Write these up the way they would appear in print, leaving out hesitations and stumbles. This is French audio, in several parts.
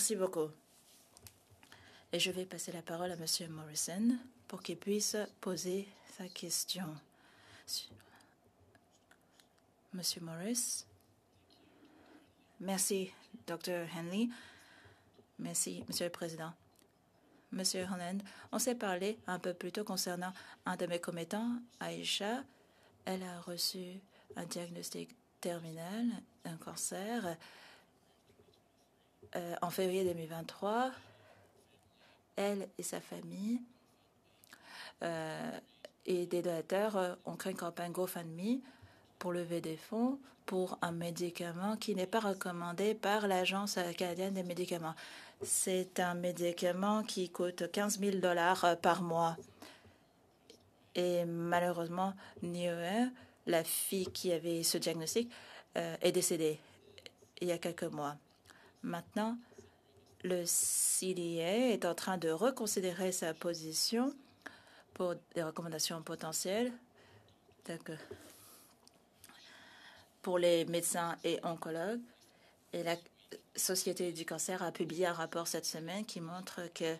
Merci beaucoup. Et je vais passer la parole à Monsieur Morrison pour qu'il puisse poser sa question. Monsieur Morris. Merci, Dr. Henley. Merci, Monsieur le Président. Monsieur Holland, on s'est parlé un peu plus tôt concernant un de mes commettants, Aïcha. Elle a reçu un diagnostic terminal d'un cancer en février 2023. Elle et sa famille et des donateurs ont créé une campagne GoFundMe pour lever des fonds pour un médicament qui n'est pas recommandé par l'Agence canadienne des médicaments. C'est un médicament qui coûte 15 000 $ par mois. Et malheureusement, Niue, la fille qui avait ce diagnostic, est décédée il y a quelques mois. Maintenant, le CDA est en train de reconsidérer sa position pour des recommandations potentielles pour les médecins et oncologues. Et la Société du cancer a publié un rapport cette semaine qui montre que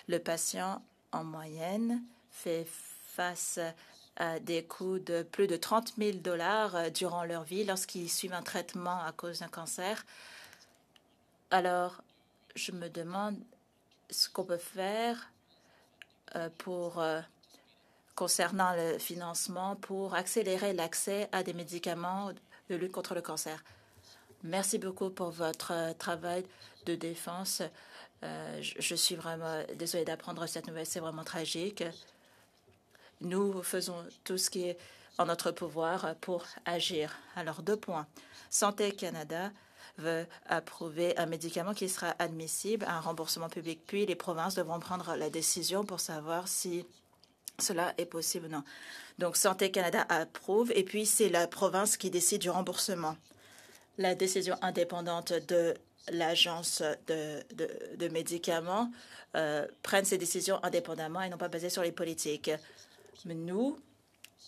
le patient, en moyenne, fait face à des coûts de plus de 30 000 $ durant leur vie lorsqu'ils suivent un traitement à cause d'un cancer. Alors, je me demande ce qu'on peut faire concernant le financement pour accélérer l'accès à des médicaments de lutte contre le cancer. Merci beaucoup pour votre travail de défense. Je suis vraiment désolée d'apprendre cette nouvelle. C'est vraiment tragique. Nous faisons tout ce qui est en notre pouvoir pour agir. Alors, 2 points. Santé Canada veut approuver un médicament qui sera admissible à un remboursement public. Puis, les provinces devront prendre la décision pour savoir si cela est possible ou non. Donc, Santé Canada approuve et puis c'est la province qui décide du remboursement. La décision indépendante de l'agence de médicaments prennent ces décisions indépendamment et non pas basées sur les politiques. Mais nous,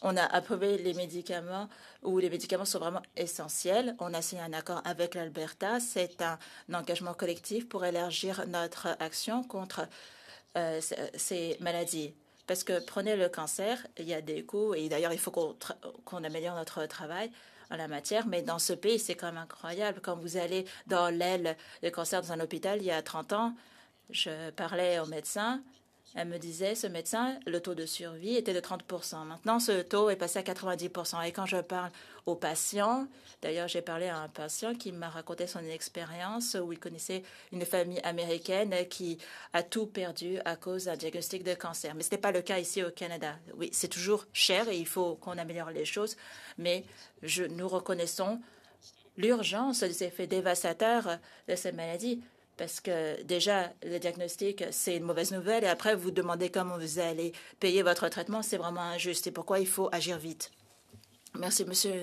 on a approuvé les médicaments où les médicaments sont vraiment essentiels. On a signé un accord avec l'Alberta. C'est un engagement collectif pour élargir notre action contre ces maladies. Parce que prenez le cancer, il y a des coûts et d'ailleurs, il faut qu'on améliore notre travail en la matière. Mais dans ce pays, c'est quand même incroyable. Quand vous allez dans l'aile de cancer dans un hôpital, il y a 30 ans, je parlais au médecin. Elle me disait, ce médecin, le taux de survie était de 30 %. Maintenant, ce taux est passé à 90 %. Et quand je parle aux patients, d'ailleurs, j'ai parlé à un patient qui m'a raconté son expérience où il connaissait une famille américaine qui a tout perdu à cause d'un diagnostic de cancer. Mais ce n'est pas le cas ici au Canada. Oui, c'est toujours cher et il faut qu'on améliore les choses. Mais nous reconnaissons l'urgence des effets dévastateurs de cette maladie. Parce que déjà, le diagnostic, c'est une mauvaise nouvelle. Et après, vous demandez comment vous allez payer votre traitement. C'est vraiment injuste. Et pourquoi il faut agir vite. Merci, monsieur.